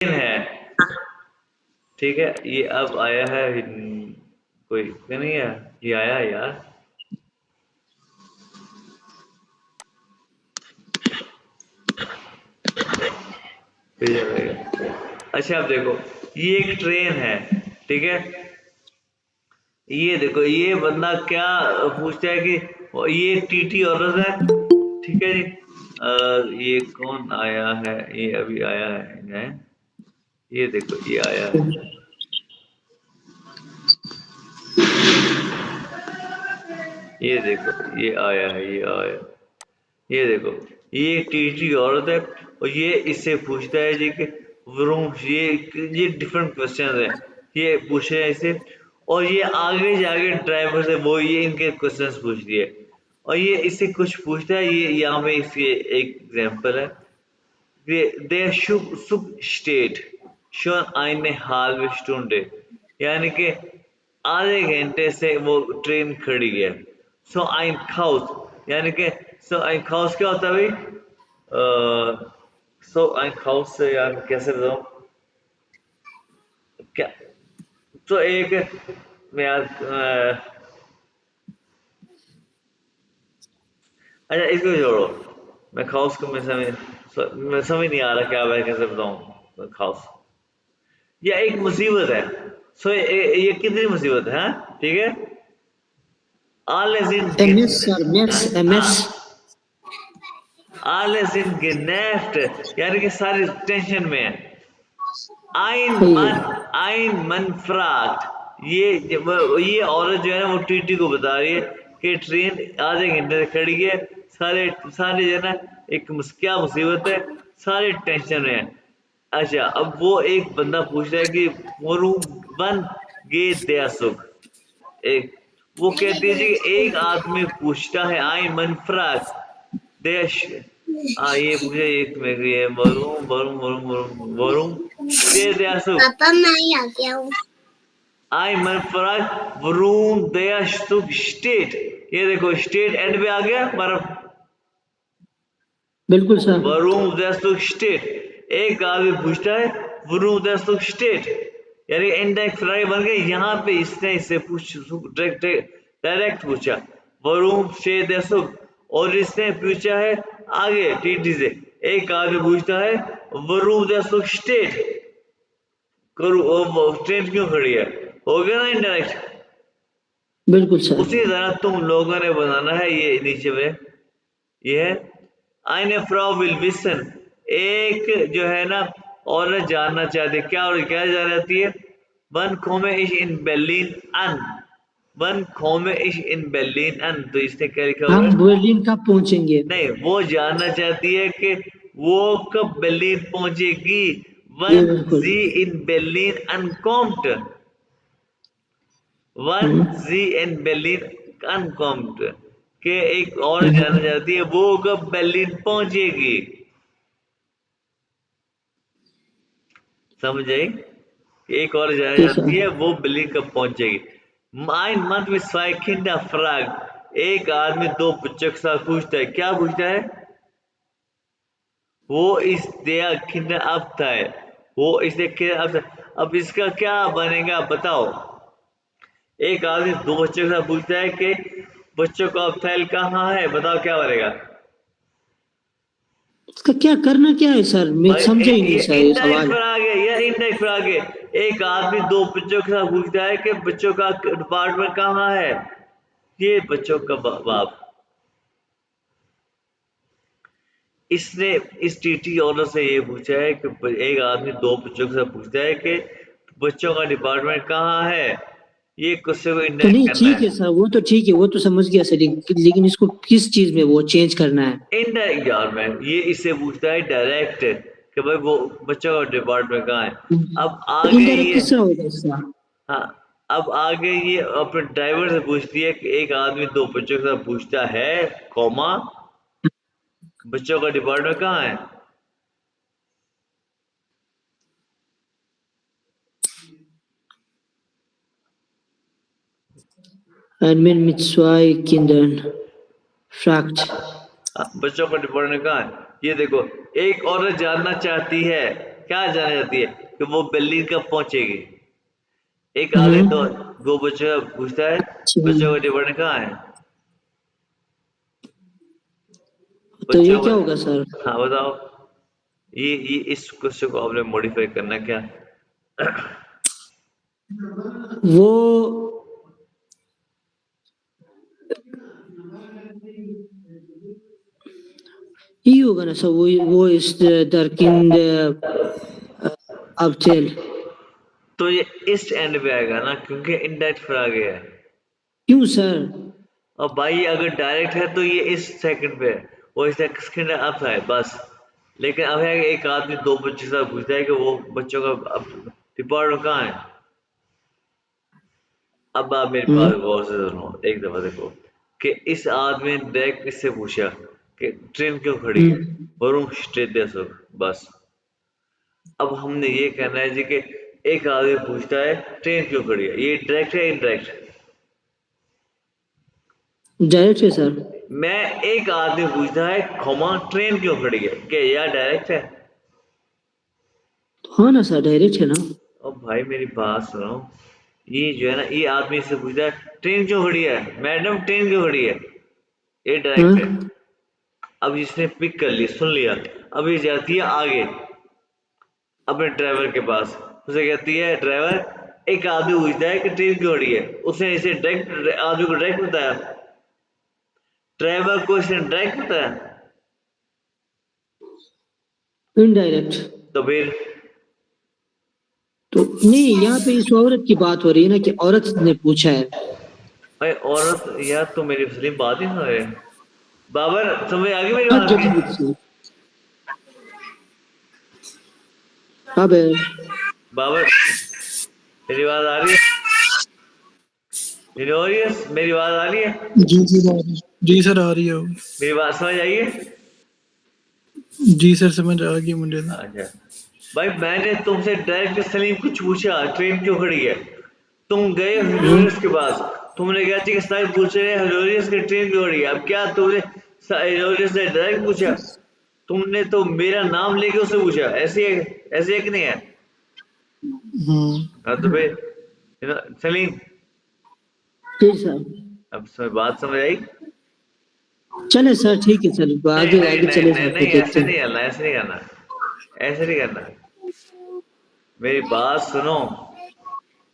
है, ठीक है। ये अब आया है, कोई नहीं है, ये आया है यार। अच्छा अब देखो, ये एक ट्रेन है, ठीक है। ये देखो, ये बंदा क्या पूछता है कि ये टीटी औरत है, ठीक है जी। ये कौन आया है, ये अभी आया है, ये देखो ये आया है, ये देखो ये आया है, ये आया, ये देखो ये टीटी औरत है, और ये इससे पूछता है जी कि रूम, ये डिफरेंट क्वेश्चन है, ये पूछे हैं इससे, और ये आगे जाके ड्राइवर से वो ये इनके क्वेश्चंस पूछ रही है, और ये इससे कुछ पूछता है। ये यहाँ पे इसके एक एग्जांपल है, der Zug steht schon eine halbe Stunde, यानी कि आधे घंटे से वो ट्रेन खड़ी है। So ein Haus, यानी कि so ein Haus क्या होता है भाई? So ein Haus से यार कैसे बताऊं क्या? तो एक मैं यार अच्छा इसको छोड़ो, मैं हाउस को मैं समझ नहीं आ रहा क्या मैं कैसे बताऊं हाउस। ये एक मुसीबत है। सो ये कितनी मुसीबत है, ठीक है। All is in MS sir, MS all is in genervt, यानी कि सारी टेंशन में है। ein man fragt, ये औरत जो है ना वो टीटी को बता रही है कि ट्रेन आधे घंटे से खड़ी है, सारे सारे जो है ना क्या मुसीबत है, सारे टेंशन में है। अच्छा अब वो एक बंदा पूछ रहा है कि वन गे दया सुख, एक वो कहती है जी एक आदमी पूछता है आई मन फ्राक देश, ये पूछे एक में ये वरुण वरुण वरुण वरुण वरुण दे दया सुख, पापा मैं आ गया हूँ। आई मन फ्राक वरुण दया सुख स्टेट, ये देखो स्टेट एंड पे आ गया बर्फ, बिल्कुल सर। वरुण दया सुख स्टेट, एक आदमी पूछता है वरुण दया सुख स्टेट, यानी इनडायरेक्ट फ्राई बन गए। यहाँ पे इसने इससे डायरेक्ट पूछा वरुण से सुख, और इसने पूछा है आगे टीटी से, एक आगे पूछता है वरुण सुख स्टेट करो, स्टेट क्यों खड़ी है, हो गया ना इनडायरेक्ट। बिल्कुल सर। उसी तरह तुम लोगों ने बनाना है, ये नीचे में ये है eine Frau will wissen, एक जो है ना औरत जानना चाहती है, क्या और क्या जानना चाहती है, one komme ich in Berlin an, one komme ich in Berlin an, तो इसने क्या लिखा हुआ हम है, बर्लिन कब पहुंचेंगे? नहीं वो जानना चाहती है कि वो कब बर्लिन पहुंचेगी, वन बिल्कुल। sie in Berlin ankommt, one sie in Berlin ankommt, के एक और जानना चाहती है वो कब बर्लिन पहुंचेगी, समझ आई। एक और जानना चाहती है वो बर्लिन कब पहुंचेगी। माइन मंथ में स्वाइकिंडा फ्रैग, एक आदमी दो बच्चों के साथ पूछता है, क्या पूछता है, वो इस दिया किंडा अब था है, वो इसे अब, अब इसका क्या बनेगा बताओ। एक आदमी दो बच्चों के साथ पूछता है कि बच्चों का अब कहाँ है, बताओ क्या बनेगा। इसका क्या करना क्या है सर, मैं समझा ही नहीं सर ये सवाल। इंडेक्स पर आगे एक आदमी दो बच्चों के साथ पूछता है कि बच्चों का डिपार्टमेंट कहाँ है, ये बच्चों का बाप, इसने इस टीटी ऑनर से ये पूछा है कि एक आदमी दो बच्चों के साथ पूछता है कि बच्चों का डिपार्टमेंट कहाँ है, ये क्वेश्चन को तो इंडेक्स नहीं करना ठीक है सर, वो तो ठीक है, वो तो समझ गया सर, लेकिन इसको किस चीज में वो चेंज करना है? इनडायरेक्ट यार मैं ये इससे पूछता है डायरेक्ट कि भाई वो बच्चों का डिपार्टमेंट कहाँ है। अब आगे इनडायरेक्ट ये किससे होगा इसका? हाँ, अब आगे ये अपने ड्राइवर से पूछती है कि एक आदमी दो बच्चों के साथ पूछता है कॉमा बच्चों का डिपार्टमेंट कहाँ है। Admin mit zwei Kindern fragt, बच्चों का डिपार्टमेंट कहाँ है, ये देखो एक औरत जानना चाहती है क्या जानना चाहती है कि वो बर्लिन कब पहुंचेगी। एक आदमी दो बच्चों का पूछता है, बच्चों का डिमांड कहाँ है। तो ये बच्चों क्या का, होगा सर? हाँ बताओ, ये इस क्वेश्चन को आपने मॉडिफाई करना क्या। वो ये होगा ना सर, वो इस दरकिन अब चल। तो ये ईस्ट एंड पे आएगा ना, क्योंकि इनडायरेक्ट फिर आ गया है। क्यों सर? और भाई अगर डायरेक्ट है तो ये इस सेकंड पे है, और इस सेकंड अब है बस। लेकिन अब है कि एक आदमी दो बच्चे से पूछता है कि वो बच्चों का अब डिपार्टमेंट कहाँ है। अब आप मेरी बात गौर से सुनो एक दफा, देखो कि इस आदमी ने डायरेक्ट इससे पूछा कि ट्रेन क्यों खड़ी है, वरुण स्ट्रेट बस। अब हमने ये कहना है जी कि एक आदमी पूछता है ट्रेन क्यों खड़ी है, ये डायरेक्ट है इनडायरेक्ट। डायरेक्ट है सर। मैं एक आदमी पूछता है खमा ट्रेन क्यों खड़ी है, क्या यह डायरेक्ट है। हाँ ना सर, डायरेक्ट है ना। और भाई मेरी बात सुनो, ये जो है ना, ये आदमी से पूछता है ट्रेन क्यों खड़ी है, मैडम ट्रेन क्यों खड़ी है, ये हाँ डायरेक्ट है। अब इसने पिक कर ली, सुन लिया, अब ये जाती है आगे अपने ड्राइवर के पास, उसे कहती है ड्राइवर एक आदमी पूछता है कि ट्रेन क्यों खड़ी है। उसने इसे डायरेक्ट, आदमी को डायरेक्ट बताया, ड्राइवर को इसने डायरेक्ट बताया, इनडायरेक्ट। तो फिर तो नहीं, यहाँ पे इस औरत की बात हो रही है ना कि औरत ने पूछा है। भाई औरत यार, तो मेरी असली बात ही सुन रहे। बाबर समझ आ गई मेरी हाँ बात जल्दी की। पूछिए। अब बाबर मेरी बात आ रही है, मेरी बात आ रही है, जी जी आ रही, जी सर आ रही है वो। मेरी बात समझ आई है। जी सर समझ आ गई मुझे तो। अच्छा भाई, मैंने तुमसे डायरेक्ट सलीम कुछ पूछा ट्रेन क्यों खड़ी है, तुम गए हिलोरियस के पास, तुमने क्या चीज साहब पूछ रहे हैं हिलोरियस की ट्रेन क्यों खड़ी है। अब क्या तुमने हिलोरियस से डायरेक्ट पूछा, तुमने तो मेरा नाम लेके उससे पूछा, ऐसे है कि नहीं है। हाँ तो फिर सलीम, ठीक सर। अब बात समझ आई। चले सर, ठीक है सर, नहीं आगे नहीं आगे नहीं चले नहीं सर, फिर नहीं, देखते ऐसे हैं। नहीं करना, ऐसे नहीं करना, ऐसे नहीं करना, मेरी बात सुनो।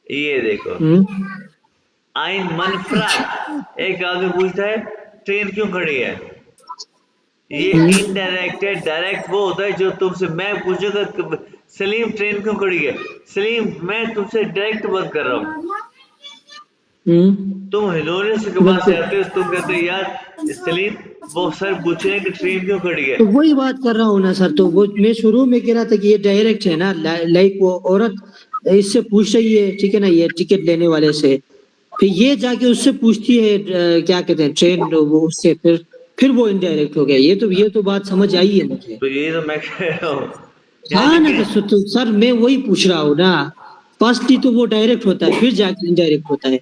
ये देखो, हम्म। आइन मन फ्राग, एक आदमी पूछता है ट्रेन क्यों खड़ी है। ये इनडायरेक्ट है, डायरेक्ट वो होता है जो तुमसे मैं पूछूंगा सलीम ट्रेन क्यों खड़ी है, सलीम मैं तुमसे डायरेक्ट बात कर रहा हूँ। तुम हिलोरियस के पास बिल्कुल। जाते हो, तुम कहते हो यार सलीम वो सर पूछ रहे हैं कि ट्रेन क्यों खड़ी है। तो वही बात कर रहा हूँ ना सर, तो वो मैं शुरू में कह रहा था कि ये डायरेक्ट है ना, लाइक वो औरत इससे पूछ रही है, ठीक है ना, ये टिकट लेने वाले से, फिर ये जाके उससे पूछती है क्या कहते हैं ट्रेन, वो उससे फिर वो इनडायरेक्ट हो गया। ये तो बात समझ आई है मुझे। तो ये तो मैं कह रहा हूँ हाँ यानी ना, कि, तो सर मैं वही पूछ रहा हूँ ना, फर्स्टली तो वो डायरेक्ट होता है, फिर जाके इनडायरेक्ट होता है।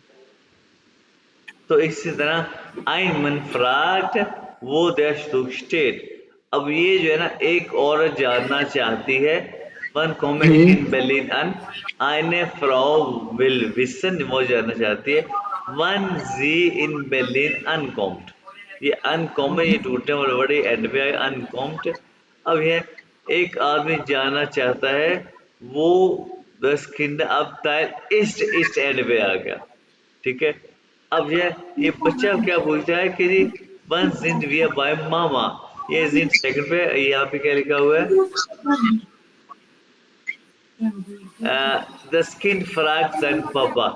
तो इसी तरह ein man fragt wo der Zug steht। अब ये जो है ना, एक औरत जानना चाहती है, one comment in hmm. berlin an eine Frau will wissen, वो जानना चाहती है one sie in berlin ankommt। ये अनकॉमन, ये टूटने वाले वर्ड एंड पे आए अनकॉम्ड। अब ये एक आदमी जानना चाहता है, वो 10 अब तक ईस्ट ईस्ट एंड पे आ गया, ठीक है। अब ये बच्चा क्या पूछता है कि जी वन जिंद विया बाय मामा, ये जिंद सेकंड पे, यहाँ पे क्या लिखा हुआ है, द स्किन फ्रॉग सन पापा।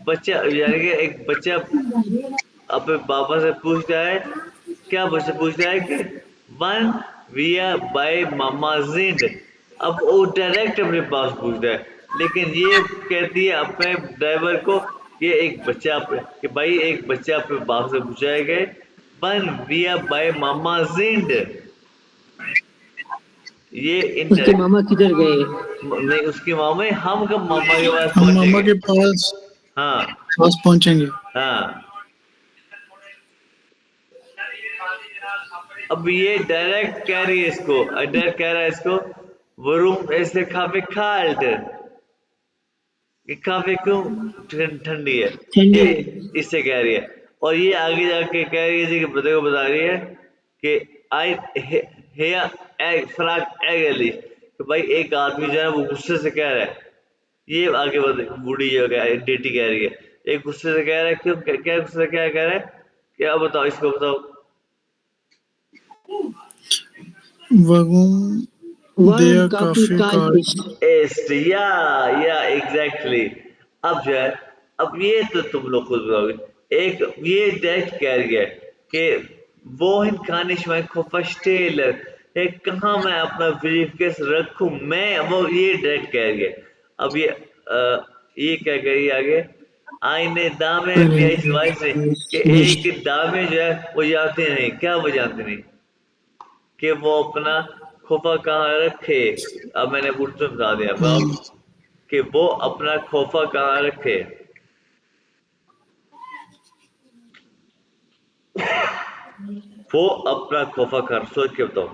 बच्चा यानी कि एक बच्चा अपने पापा से पूछता है, क्या बच्चा पूछता है कि वन विया बाय मामा जिंद। अब वो डायरेक्ट अपने पास पूछता है, लेकिन ये कहती है अपने ड्राइवर को, ये एक बच्चा कि भाई एक बच्चा अपने बाप से पूछाएगा वन विया बाय मामा जिंद। ये उसके इंटरेक्ट, मामा किधर गए? नहीं उसकी मामा, हम कब मामा के पास हम मामा पहुंचेंगे। के पास हाँ पास पहुंचेंगे। हाँ। अब ये डायरेक्ट कह रही है इसको, डायरेक्ट कह रहा है इसको warum ist der Kaffee kalt? ये काफी क्यों ठंडी है, ठंडी ये है। इससे कह रही है। और ये आगे जाके कह रही है जी कि बंदे को बता रही है कि आई हेयर एग फ्रैग एग एली, तो भाई एक आदमी जो है वो गुस्से से कह रहा है, ये आगे बूढ़ी जो डेटी कह रही है, एक गुस्से से कह रहा है, क्यों क्या गुस्से से क्या कह रहा है, क्या बताओ इसको बताओ। Warum Warum der Kaffee Kaffee kalt kalt? ist? या एग्जैक्टली। अब जो है, अब ये तो तुम लोग खुद बताओगे। एक ये डायरेक्ट कह रही है कि wohin kann ich mein Koffer stehlen, कहाँ मैं अपना ब्रीफकेस रखूं मैं, वो ये डायरेक्ट कह रही है। अब ये क्या कह रही है आगे, आईने दामे भी इस वजह से कि Nicht. एक दामे जो है वो जानते नहीं, क्या वो जानते नहीं कि वो अपना खोफा कहाँ रखे। अब मैंने उर्दू में बता दिया अब कि वो अपना खोफा कहाँ रखे, वो अपना खोफा कहाँ, सोच के बताओ।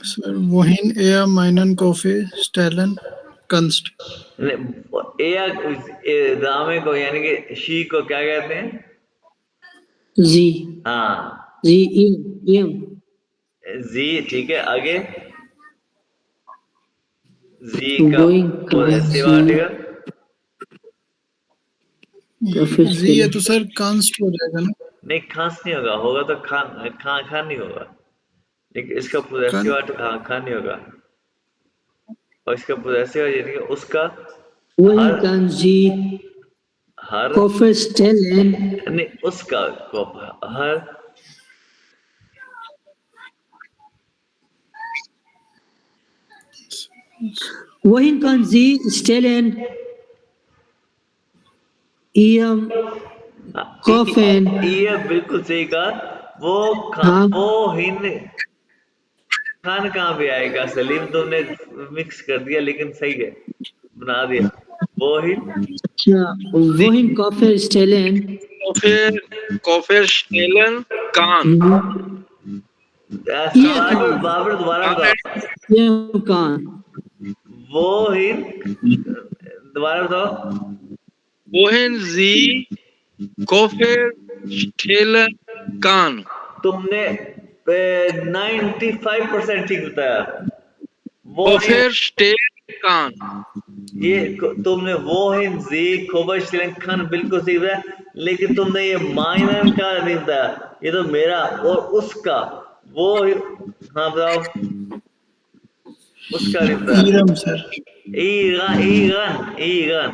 Sir, wohin er meinen Kaffee stellen kannst? दामे को यानी कि शी को क्या कहते हैं? Sie. हाँ, Sie, ihm. जी ठीक है। आगे जी का Wohin kann possessive sie article, Kaffee जी ये stellen? तो सर कांस्ट हो जाएगा ना। नहीं खास नहीं होगा, होगा तो खान खान खान नहीं होगा, लेकिन इसका कन पॉजेसिव आर्टिकल हाँ खान नहीं होगा। और इसका पॉजेसिव यानी कि उसका हर Wohin kann sie हर Kaffee stellen? नहीं उसका हर Wohin kann sie stellen? Ihrem Kaffee. ये बिल्कुल सही कहा। हाँ, वो हिन खान कहाँ भी आएगा सलीम, तुमने मिक्स कर दिया लेकिन सही है, बना दिया। वो हिन ja, wohin Kaffee stellen? Koffer stellen kann. Mhm. Ihr सवाल kann. बाबर दोबारा Kann बताओ। Ihr kann. वो हिन दोबारा बताओ। wohin sie Koffer stellen kann. तुमने 95% ठीक बताया। वो हिन Koffer stellen kann. ये तुमने वो हिन जी खोबर श्रीलंक खान बिल्कुल सही बताया, लेकिन तुमने ये माइनर का नहीं बताया। ये तो मेरा और उसका वो हाँ बताओ, उसका नहीं बताया। Iram sir. Again again again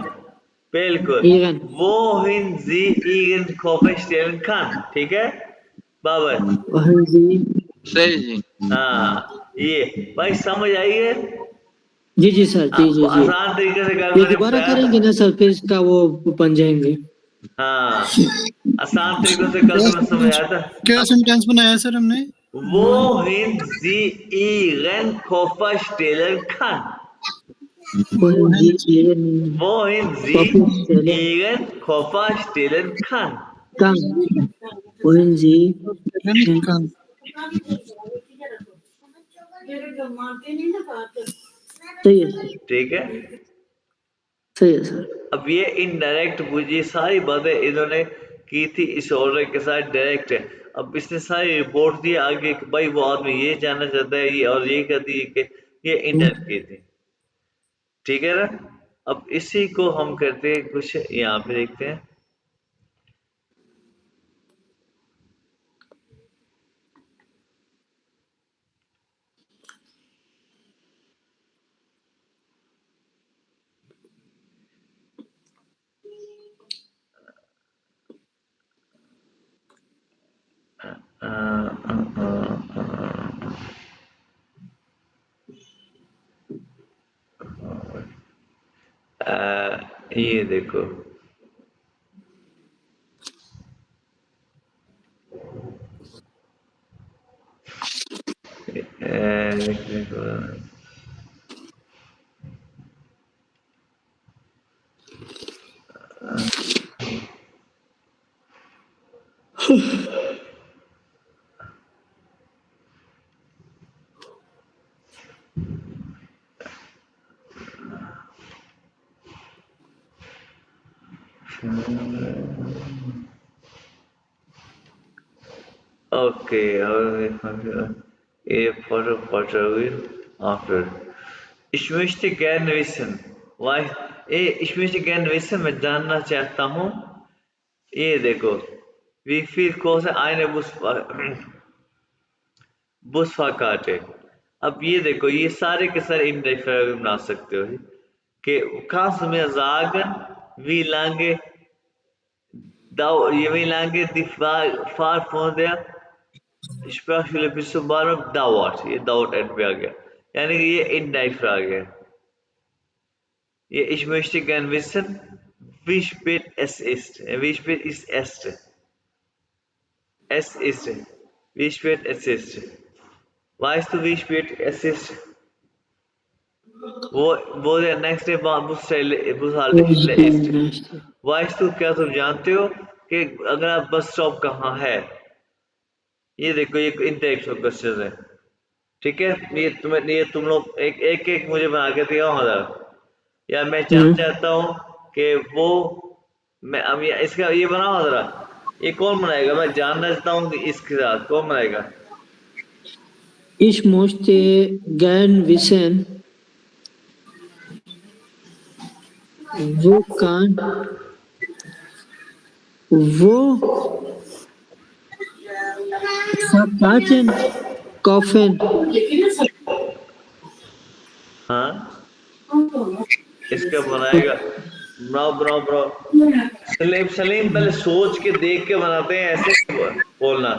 बिल्कुल। Ihren. वो हिन जी ईगन खोबर श्रीलंक खान, ठीक है बाबर। Wohin sie? सही जी। हाँ ये भाई समझ आई है। जी सर, जी। आसान तरीके से कल ये मैंने दोबारा बताया करेंगे था। ना सर, फिर इसका वो बन जाएंगे। हाँ आसान तरीकों से कल तुम्हें समझाया था। क्या सेंटेंस बनाया सर हमने? Wohin Sie Ihren Koffer stellen kann? Wohin wohin sie ihren Wohin Kaffee sie stellen Ihren Koffer stellen kann? kann. Wohin sie stellen kann? सही है सर, ठीक है। सही है सर। अब ये इनडायरेक्ट मुझे सारी बातें इन्होंने की थी इस ऑर्डर के साथ डायरेक्ट है। अब इसने सारी रिपोर्ट दी आगे कि भाई वो आदमी ये जानना चाहता है ये, और ये कहती है कि ये इनडायरेक्ट की थी। ठीक है ना। अब इसी को हम करते हैं कुछ यहाँ पे देखते हैं। अ, अ, अ, ये देखो देखो, Okay, a Portugal after. Ich möchte gerne wissen, why, ich möchte gerne wissen, मैं जानना चाहता हूँ, ये देखो, wie viel kostet eine Busfahrkarte? अब ये देखो, ये सारे के सारे इंडेक्स बना सकते हो कि kannst du mir sagen, wie lange wie lange die Fahrt von der Sprachschule bis zum Bahnhof dauert? ये dauert etwa आ गया, यानी कि ये इंडेक्स आ गया. Ich möchte gern wissen, wie spät es ist. Wie spät ist es? Es ist. Wie spät es ist. Weißt du, wie spät es ist? वो der nächste Bushaltestelle ist. Weißt du, क्या तुम जानते हो कि अगला bus stop कहाँ है? ये देखो, ये इंटेलेक्चुअल क्वेश्चन है, ठीक है? ये तुम लोग एक एक मुझे बना के दिखाओ जरा. या मैं जानना चाहता हूँ कि वो, मैं अब इसका ये बनाओ जरा. ये कौन बनाएगा? मैं जानना चाहता हूँ कि इसके साथ कौन बनाएगा? Ich möchte gern wissen, wo kann, wo Fahrkarten kaufen? हाँ, इसका बनाएगा. बनाओ. सलीम पहले सोच के देख के बनाते हैं, ऐसे बोलना.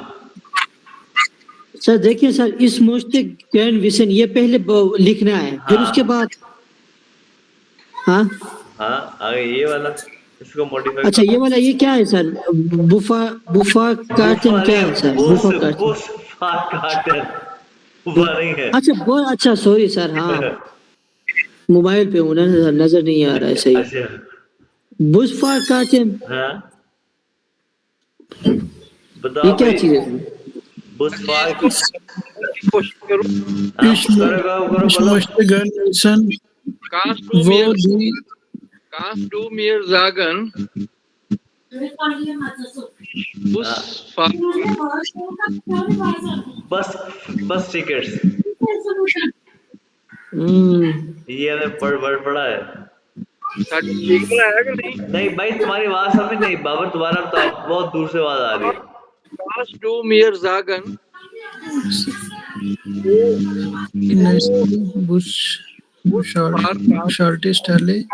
सर देखिए सर, इस मोस्टे गैन विशन ये पहले लिखना है, फिर उसके बाद. हाँ आगे ये वाला, इसको मॉडिफाई. अच्छा, ये वाला ये क्या है सर? बुफा कार्टन क्या है सर? बुफा कार्टन नहीं है. अच्छा, बहुत अच्छा, सॉरी सर. हाँ, मोबाइल पे हूँ ना, नजर नहीं आ रहा है सही. अच्छा, बुफा कार्टन, हाँ, ये बताओ क्या भाई. चीज है? बुस्फार कोशिश करो. Ich möchte gern wissen, Kannst du wo mir, die kannst du mir sagen, Busfahrt, बस टिकट्स. ये हमें पढ़ा है. सर्टिफिकेट है कि नहीं? नहीं भाई, तुम्हारी आवाज समझ नहीं. बाबर, तुम्हारा तो बहुत दूर से आवाज आ रही है. Kannst du mir sagen, Bushaltestelle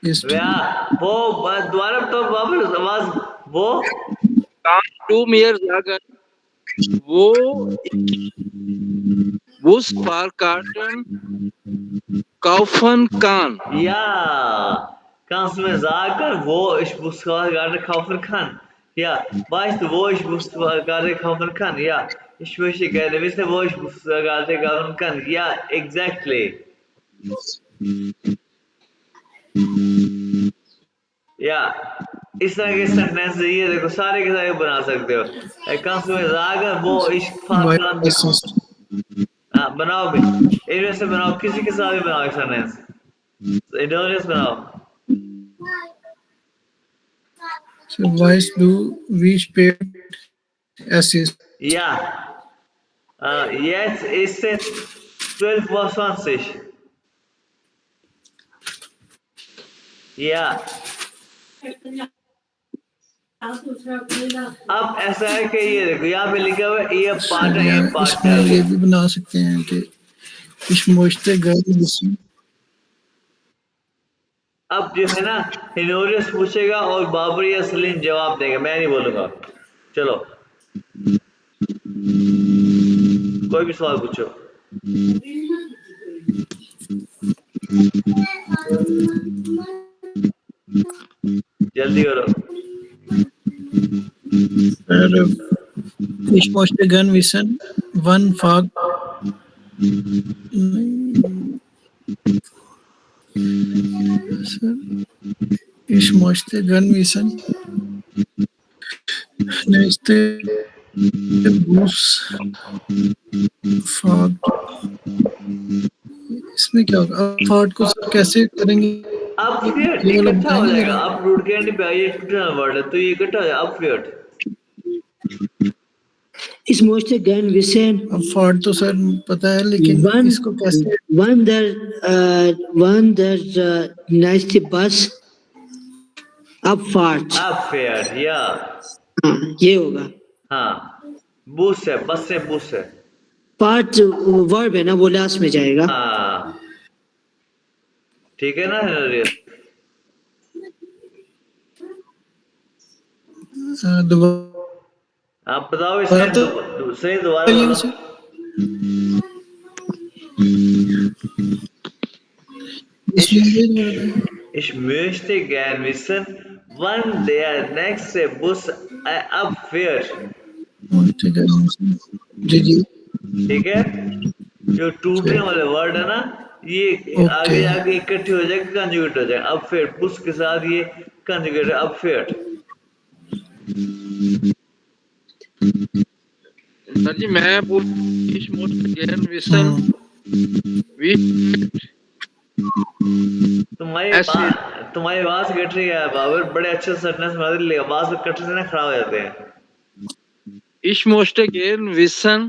ist? वो दोबारा तो बाबर आवाज, वो kannst du mir sagen, wo ich Busfahrkarten kaufen kann? ja, kannst du mir sagen, wo ich Busfahrkarte kaufen kann? Ja, weißt du, wo ich Busfahrkarte kaufen kann? Ja, ich möchte gerne wissen, wo ich Busfahrkarte kaufen kann. Ja, exactly. या इस तरह के sentence ये देखो, सारे के सारे बना सकते हो. kannst du mir sagen, wo ich Fahrkarte. हाँ, बनाओ भी, इनमें से बनाओ, किसी के साथ भी बनाओ सेंटेंस. इंडोनेस बनाओ. So, weißt du, wie spät es ist? Ja, jetzt ist es 12:20 Uhr. Ja. अब ऐसा है कि ये देखो, यहाँ पे लिखा हुआ है ये पार्ट है, ये पार्ट इसमें है. ये भी बना सकते हैं कि ich möchte gern wissen. अब जो है ना, हिनोरियस पूछेगा और बाबर या सलीम जवाब देंगे, मैं नहीं बोलूंगा. चलो, कोई भी सवाल पूछो. जल्दी करो. Ich möchte gern wissen, wann fahrt ich möchte gern wissen, Nächste Bus Fahrt. इसमें क्या होगा? अब फार्ट को सर कैसे करेंगे? अपफेयर्ड ये वाला इकट्ठा हो बताएंगे जाएगा। जरा। आप रूट के एंड पे आइए, टर्न वर्ड है तो ये इकट्ठा हो जाएगा अपफेयर्ड। Ich möchte gern wissen, अब फार्ट तो सर पता है, लेकिन wann, इसको कैसे? wann der nächste Bus abfahrt. अपफेयर्ड या हाँ, ये होगा। हाँ, बूस है, बस से बूस है। पार्ट वर्ब है ना, वो लास्ट में जाएगा। हाँ ठीक है ना नरेश? दोबारा आप बताओ इसका सही दोबारा ये बोलो। उसे Ich möchte gern wissen, wann der nächste Bus abfährt। ठीक है जी जी ठीक है, जो टूटने वाले वर्ड है ना, ये आगे आगे इकट्ठे हो जाएगा, कंजुगेट हो जाएगा। अब फिर बुस के साथ ये कंजुगेट है, अब फिर सर जी मैं इस मोस्ट विसन तुम्हारी आवाज कट रही है बाबर, बड़े अच्छे सेंटेंस बना दे, आवाज कट रही है ना, खराब हो जाते हैं। Ich möchte gern wissen,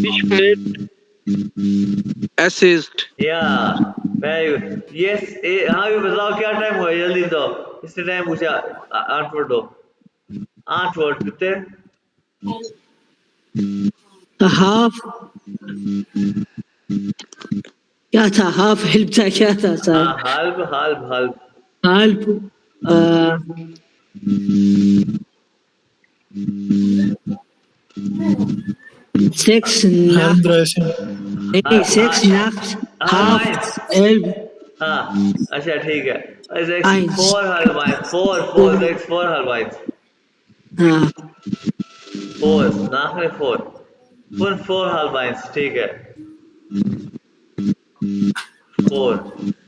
wie spät es ist. या वेरी गुड, यस। हाँ भी बताओ क्या टाइम हुआ, जल्दी दो, इसने टाइम पूछा। 8 वर्ड दो, 8 वर्ड कितने? हाफ क्या था? हाफ हेल्प था, क्या था sir? Half half half half sechs Nacht, नहीं 6 Nacht, half 11, हाँ अच्छा ठीक है, 1, 4 half lines, 4 4 6 4 half lines, हाँ 4 नाक में 4 4 half lines, ठीक है 4।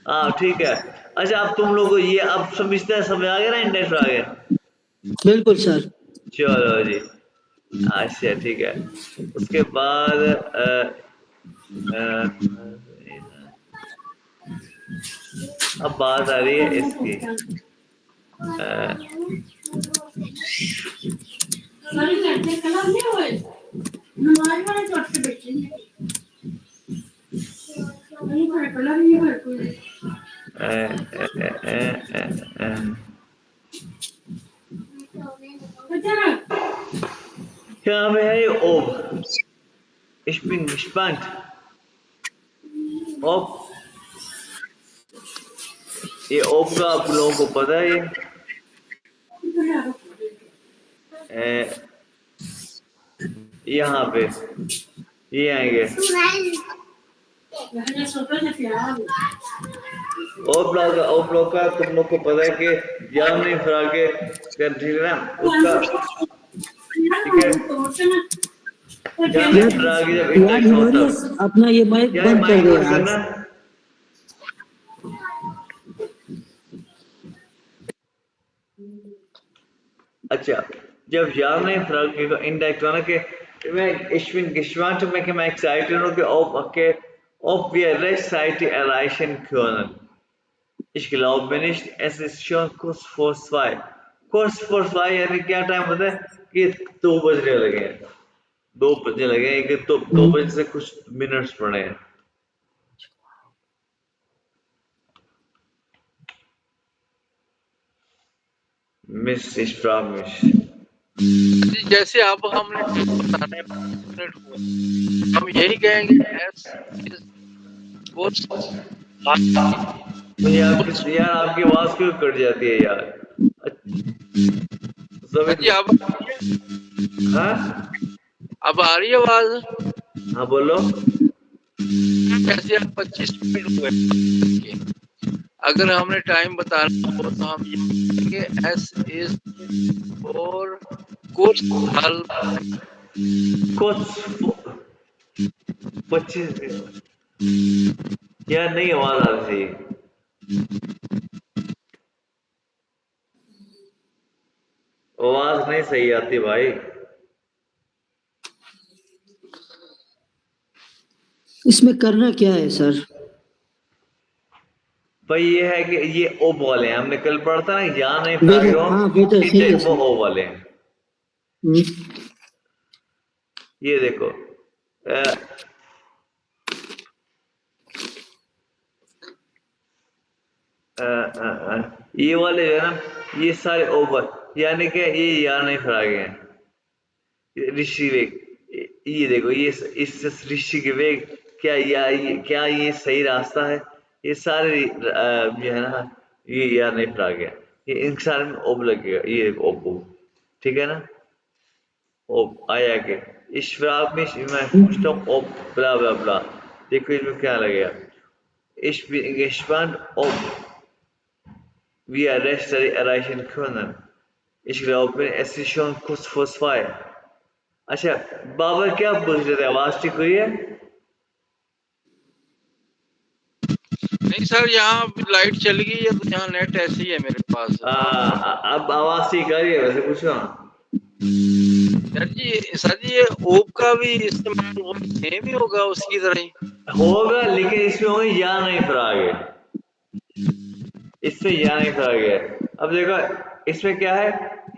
हाँ ठीक है। अच्छा अब तुम लोग को ये अब समझते हैं, समझ आ गया ना, इंडेक्स आ गया? बिल्कुल सर। चलो जी, अच्छा ठीक है। उसके बाद अब बात आ रही है इसकी, क्या है ये ओब? Ich bin gespannt ob ये ओब का आप लोगों को पता है? ये यहाँ पे ये आएंगे ओब ब्लॉक का तुम लोग को पता है कि जर्मनी फ्रागे कंट्री ना उसका, ठीक है? जर्मनी फ्रागे जब इंडेक्स होता है, अपना ये माइक बंद कर दे यार। अच्छा जब जर्मनी फ्रागे का इंडेक्स होना कि ich bin gespannt und ich bin excited und ob wir rechtzeitig erreichen können. Ich glaube nicht, es ist schon kurz vor 2। kurz vor 2 यानी क्या टाइम होता है कि 2 बजने लगे हैं, 2 बजने लगे हैं, कि तो 2 बजे से कुछ मिनट्स पड़े हैं। Miss ich frage mich। जैसे अब हमने बताना है हम यही कहेंगे एस इज यार आपकी आवाज क्यों कट जाती है यार? हाँ अब आ रही है आवाज? हाँ बोलो। जैसे अब 25 मिनट हुए, अगर हमने टाइम बताना हो तो हम ये कहेंगे एस इज और कुछ हल कुछ 25 यार नहीं आवाज आ रही थी। आवाज नहीं सही आती भाई। इसमें करना क्या है सर? भाई ये है कि ये ओ वाले हैं, हमने कल पढ़ा था ना, यहाँ नहीं वेदर, फ्रागे हाँ वेदर सही है वो सर। ओ वाले हैं। ये देखो ये वाले जो है ना, ये सारे ओवर, यानी कि ये यहाँ नहीं फ्रागे हैं। ऋषि वेग, ये देखो, ये इस ऋषि के वेग, क्या ये सही रास्ता है? ये सारे जो है ना, ये यार नहीं फ्रागे हैं, ये इन सारे में ओब लगेगा। ये देखो ओब, ठीक है ना? ओब आया के इस फ्राग में मैं पूछता हूँ ओब ब्ला ब्ला ब्ला, देखो इसमें क्या लगेगा। Ich bin gespannt, ob wir rechtzeitig erreichen können. Ich glaube, es ist schon kurz vor 2. अच्छा, बाबर क्या पूछ रहे थे? आवाज ठीक हुई है? नहीं सर, यहाँ लाइट चली गई है तो यहाँ नेट ऐसे ही है मेरे पास। अब आवाज ठीक आ रही है वैसे, पूछो ना। सर जी ये ओप का भी इस्तेमाल वो सेम ही होगा उसकी तरह ही? होगा, लेकिन इसमें होगी या नहीं फ्रागे, इसमें या नहीं फ्रागे है। अब देखो इसमें क्या है,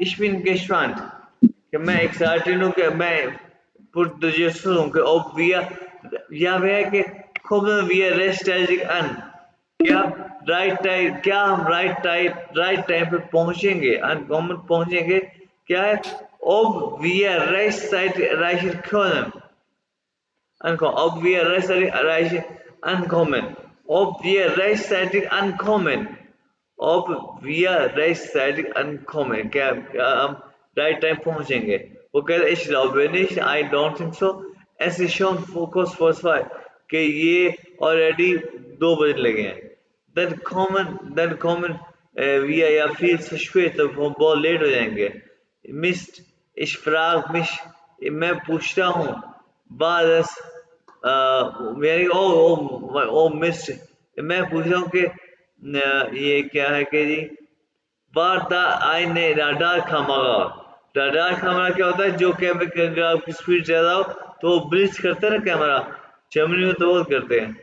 ich bin gespannt, कि मैं एक्साइटेड हूँ, कि मैं पुरजोर हूँ, कि ob wir, या वह है कि kommen wir rechtzeitig an, क्या हम राइट टाइम पे पहुंचेंगे, अनकॉमन पहुंचेंगे। क्या है? ob wir rechtzeitig erreichen können, ob wir rechtzeitig erreichen ankommen, ob wir rechtzeitig ankommen, ob wir rechtzeitig ankommen, क्या हम राइट टाइम पहुंचेंगे? वो कहते ich glaube nicht, I don't think so, es ist schon kurz vor 2, कि ये already 2 बजने लगे हैं। then kommen wir ja viel zu spät, तो हम बहुत लेट हो जाएंगे। Mist, ich frage mich, मैं पूछता हूँ, war das मेरी ओ मिस्ट, मैं पूछ रहा हूँ कि ये क्या है कि जी, war da eine Radarkamera, radar camera क्या होता है? जो कैमरे अगर आपकी स्पीड ज्यादा हो तो वो ब्लिच करता है ना कैमरा, जर्मनी में तो बहुत करते हैं,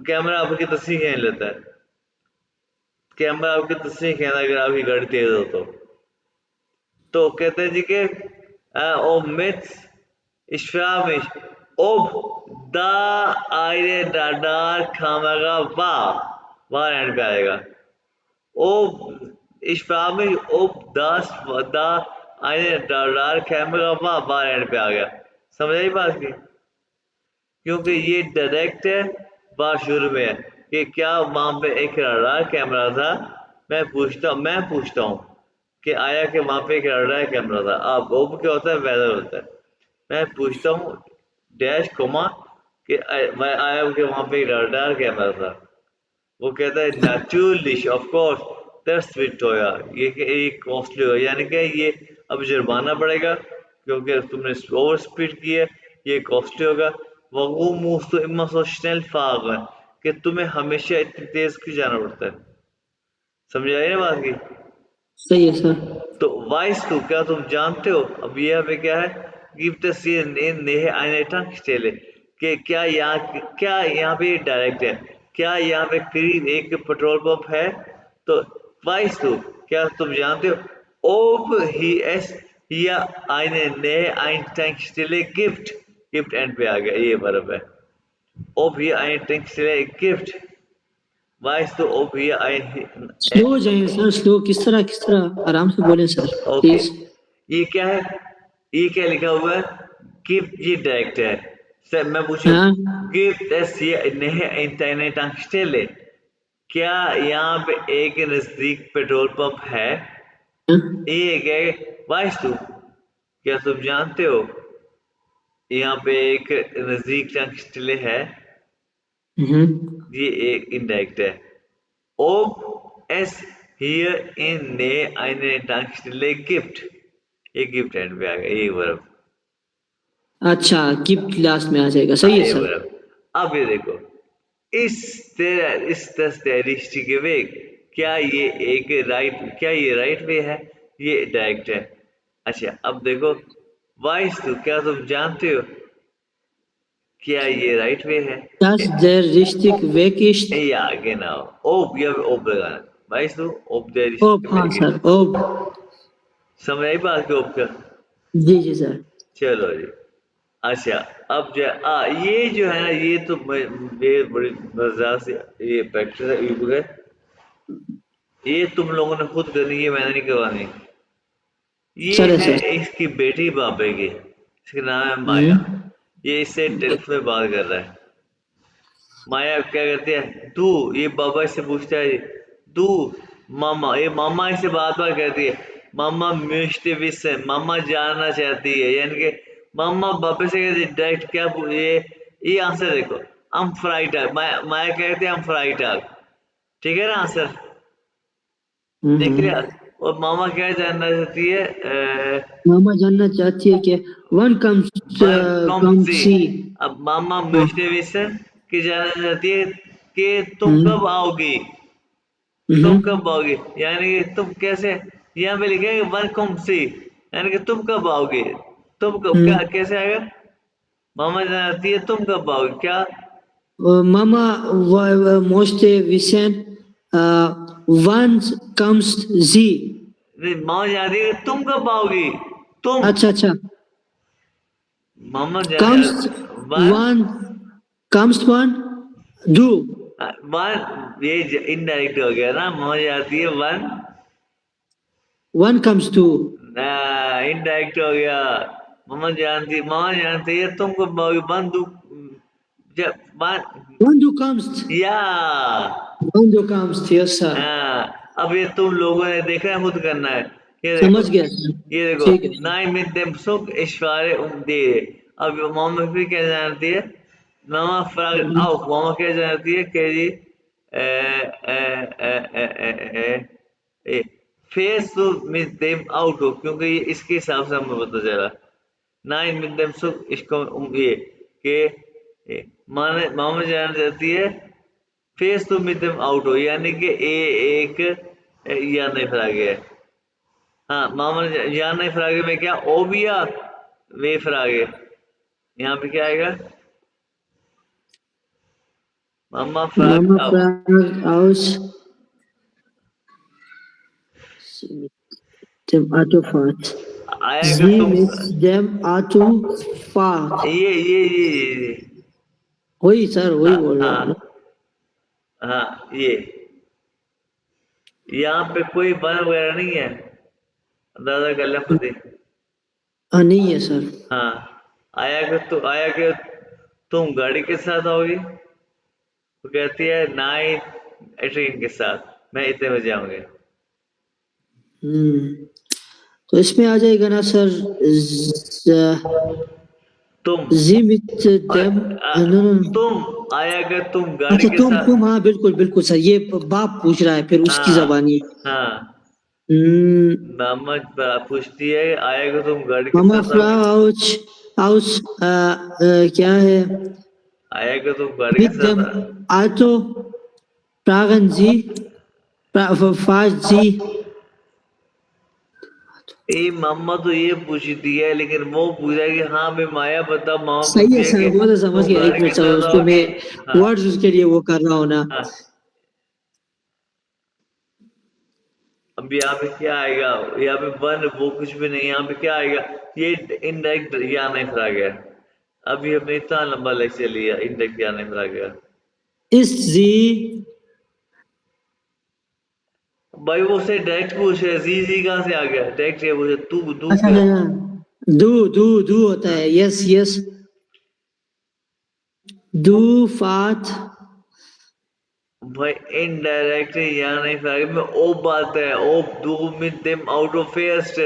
कैमरा आपकी तस्वीर खींच लेता है, कैमरा आपकी तस्वीर खींचता है अगर आपकी गाड़ी तेज हो तो कहते हैं जी कि ओ मिथ ich frage mich, ob da eine Radarkamera war एंड पे आएगा। ob ich frage mich, ob das da eine Radarkamera war एंड पे आ गया। समझ आई बात की? क्योंकि ये डायरेक्ट है, बात शुरू में है कि क्या वहां पे एक रडार कैमरा था। मैं पूछता हूँ कि आया कि वहां पे एक रडार कैमरा था। अब वो क्या होता है? वेदर होता है। मैं पूछता हूँ डैश कोमा कि मैं आया कि वहां पे एक रडार कैमरा था। वो कहता है naturally of course that's Victoria, ये कॉस्टली हो, यानी कि ये अब जुर्माना पड़ेगा क्योंकि तुमने ओवर स्पीड की है, ये कॉस्टली होगा। वो मूव तो इम्मा सो स्नेल फाग है कि तुम्हें हमेशा इतनी तेज क्यों जाना पड़ता है। समझ आई ना बात की? सही है सर। तो वाइस टू, क्या तुम जानते हो? अब ये पे क्या है, गिफ्ट स्टेले, कि क्या यहाँ पे डायरेक्ट है, क्या यहाँ पे करीब एक पेट्रोल पंप है? तो वाइस टू, क्या तुम जानते हो? ओप ही एस या eine Nähe ein Tankstelle गिफ्ट, गिफ्ट एंड पे आ गया, ये बर्फ है। ओप ही eine Tankstelle गिफ्ट, वाइस टू ओप ही स्लो हो जाए सर, स्लो किस तरह आराम से बोले सर ओके, प्लीज। ये क्या है? ये क्या लिखा हुआ है? गिफ्ट, ये डायरेक्ट है। सर मैं पूछूं, हाँ गिफ्ट एस ये नहीं इंटरनेट स्टेले, क्या यहाँ पे एक नजदीक पेट्रोल पंप है? ये क्या है? वाइस तू, क्या तुम जानते हो यहाँ पे एक नजदीक टंकस्टिले है? ये एक इंडायरेक्ट है। ob es hier in Nähe eine Tankstelle gibt, ये गिफ्ट एंड पे आ गया, ये बर्फ। अच्छा, गिफ्ट लास्ट में आ जाएगा, सही है ये सर। बर्फ। अब ये देखो, इस दस्तरीष्टि के वेग, क्या ये राइट वे है? ये डायरेक्ट है। अच्छा अब देखो वाइस टू, क्या तुम जानते हो क्या ये राइट वे है? Das der richtig Weg ist? या genau ob, ये ob लगाना। वाइस टू ob der Ob, हाँ सर, ob। समझ आई बात को ob का? जी सर। चलो जी। अच्छा अब जो ये जो है ना ये तो ये बड़ी मजेदार से ये प्रैक्टिस है ईबुक है। ये तुम लोगों ने खुद करनी है, मैंने नहीं करवानी। ये सर है सर। इसकी बेटी बाबे की, इसका नाम है माया। ये इससे 10th में बात कर रहा है। माया क्या करती है, तू, ये बाबा इससे पूछता है तू मामा, ये मामा इससे बात बात करती है। मामा मिस्टर विसन, मामा जानना चाहती है, यानी कि मामा बाबा से कहती है डायरेक्ट क्या ये आंसर देखो, हम फ्राइड आग। माया कहते हैं हम फ्राइड आग, ठीक है ना आंसर देख लिया। और मामा क्या जानना चाहती है, मामा जानना चाहती है कि वन कम्स कम सी। सी। अब मामा हाँ। मिस्टर विसन की जानना चाहती है कि तुम हम्म, कब आओगी, तुम हम्म, कब आओगे, यानी कि तुम कैसे, यहाँ पे लिखेंगे वन कम सी, यानी कि तुम कब आओगे, तुम कब क्या हम्म। कैसे आएगा। मामा जानती है तुम कब आओगे क्या। Mama möchte wissen, wann kommst sie? नहीं, मामा जानती है तुम कब आओगी, तुम। अच्छा अच्छा। मामा Kommst one, kommst wann? Du। One ये इनडायरेक्ट हो गया ना, मामा जानती है one, Wann kommst du? Indirect हो गया। मामा जानती है तुम कब आओगे, वन दू जब वन, Wann du kommst? या Wann du kommst? Yes sir। हाँ। अब ये तुम लोगों ने देखना है, खुद करना है। ये देखो, समझ गया सर। ये देखो ठीक है। नाई मिद देम सुख इश्वारे दे। अब मोहम्मद फिर क्या जानती है, मामा फ्राग आओ, मामा क्या जानती है कि जी फेस टू मिद देम आउट हो, क्योंकि ये इसके हिसाब से हमें पता चला। नाइन मिद देम सुख इसको ये के माने मामा जान जाती है फेस टू मिड देम आउट हो, यानी कि ए एक या नहीं फ्रागे है। हाँ मामा या नहीं फ्रागे में क्या ओबिया वे फ्रागे, यहाँ पे क्या आएगा, मामा फ्राग Mama fragt aus dem Autofahrt। आएगा Sie तुम। mit dem Auto fahrt। ये वही सर, वही हाँ बोल रहा हूँ ना। हाँ हाँ ये यहाँ पे कोई वन वगैरह नहीं है, अंदाजा कर ले खुद ही। नहीं है सर। हाँ आया कि तुम गाड़ी के साथ आओगी, तो कहती है नाइट ट्रेन के साथ, मैं इतने बजे आऊंगी। तो इसमें आ जाएगा ना सर, तुम जी विथ देम। तुम आया कि तुम गाड़ी अच्छा के तुम साथ। तुम, हाँ बिल्कुल बिल्कुल सर, ये बाप पूछ रहा है फिर उसकी हाँ जबानी। हाँ हम्म, मामा पूछती है आया कि तुम गाड़ी के मामा साथ फ्रा आओगे, आउस क्या है, आया कि तुम गाड़ी के mit साथ dem Auto fahren Sie, fahren Sie। ये मामा तो ये पूछती है, लेकिन वो पूछा कि हाँ मैं माया बता, मामा सही पूछती है है सर, कि वो तो समझ तुम गया, एक गाड़ी के मिनट सर, साथ उसको आओगे। मैं हाँ वर्ड्स उसके लिए वो कर रहा हूँ ना। हाँ। अब यहाँ पे क्या आएगा, यहाँ पे वन वो कुछ भी नहीं, यहाँ पे क्या आएगा, ये इनडायरेक्ट या नहीं फ्रा गया। अभी हमने इतना लंबा लेक्चर लिया, इनडायरेक्ट या नहीं फ्रा गया। Ist sie, भाई वो से डायरेक्ट पूछ रहे, जी कहाँ से आ गया, डायरेक्ट ये पूछे तू अच्छा क्या। दू होता है, यस यस। दू फात। भाई इनडायरेक्ट या नहीं फ्रा गया में ओ बात है, ओ दू मिड देम out of fest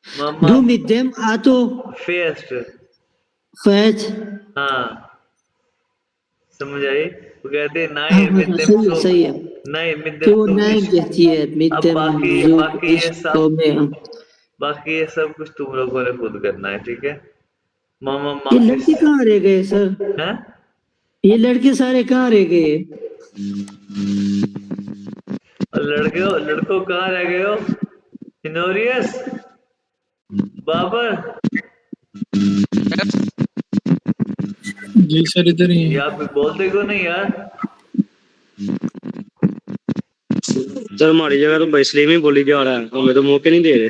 mama Du mit dem Auto fest. fährt। हाँ समझ आई, वो कहते हैं हाँ नहीं हाँ मिड हाँ, देम सही है सो, सही है। नहीं मिड फिर देम वो सो नाइन इस। कहती है mit अब dem बाकी Zug बाकी ये ist सब, komme। बाकी ये सब कुछ तुम लोगों ने खुद करना है, ठीक है। मामा ये माफिस लड़के कहाँ रह गए सर, है। ये लड़के सारे कहाँ रह गए। और लड़कों कहाँ रह गए हो? हिनोरियस, बाबर, जी सर इधर ही ये है। आप बोलते क्यों नहीं यार? सर हमारी जगह तो इसलिए में बोली जा रहा है, हमें तो मौके नहीं दे रहे।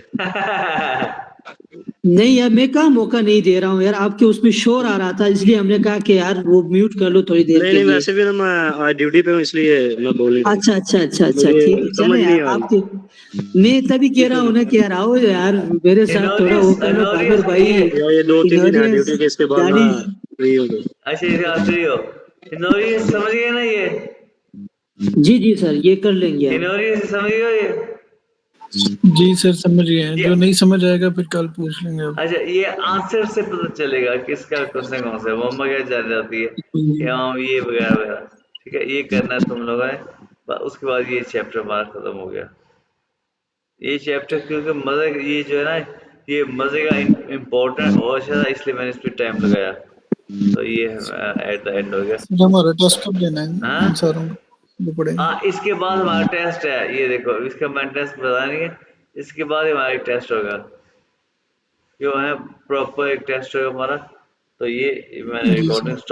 नहीं यार, मैं कहाँ मौका नहीं दे रहा हूँ यार, आपके उसमें शोर आ रहा था इसलिए हमने कहा कि यार वो म्यूट कर लो थोड़ी देर नहीं के नहीं, लिए। वैसे भी ना मैं आज ड्यूटी पे हूँ इसलिए मैं बोल नहीं अच्छा अच्छा अच्छा रहा, अच्छा, ठीक है, मुझे समझ चले नहीं यार आ आपके। मैं तभी कह रहा हूँ ना कि यार आओ यार, मेरे साथ थोड़ा वो हिनोरियस, कर लो बाबर हिनोरियस भाई। रहा। ये 2-3 दिन है इनोरियस ड्यूटी के, इसके बाद गाड़ी। मैं फ्री हूँ तो। अच्छा इसे आप फ्री हो? हिनोरियस समझ गए ना ये? जी जी सर, ये कर लेंगे हम। हिनोरियस समझ गए ये? जी सर समझ गए हैं, ये जो नहीं समझ आएगा फिर कल पूछ लेंगे अब। अच्छा, ये आंसर से पता चलेगा किसका क्वेश्चन कौन सा है, वो क्या जान जाती है या ये वगैरह वगैरह। ठीक है, ये करना है तुम लोगों ने। उसके बाद ये चैप्टर हमारा खत्म हो गया। ये चैप्टर क्योंकि मजे, ये जो है ना, ये मजे का इम्पोर्टेंट और अच्छा था, इसलिए मैंने इस पर टाइम लगाया। तो ये एट द एंड हो गया। सर हमारा टेस्ट कब देना है हाँ इन सारों को, वो पढ़ेंगे। हाँ, इसके बाद हमारा टेस्ट है, ये देखो इसका मैंने टेस्ट बता नहीं है। इसके बाद ही हमारा एक टेस्ट होगा, जो है प्रॉपर एक टेस्ट होगा हमारा। तो ये मैंने जी रिकॉर्डिंग सर।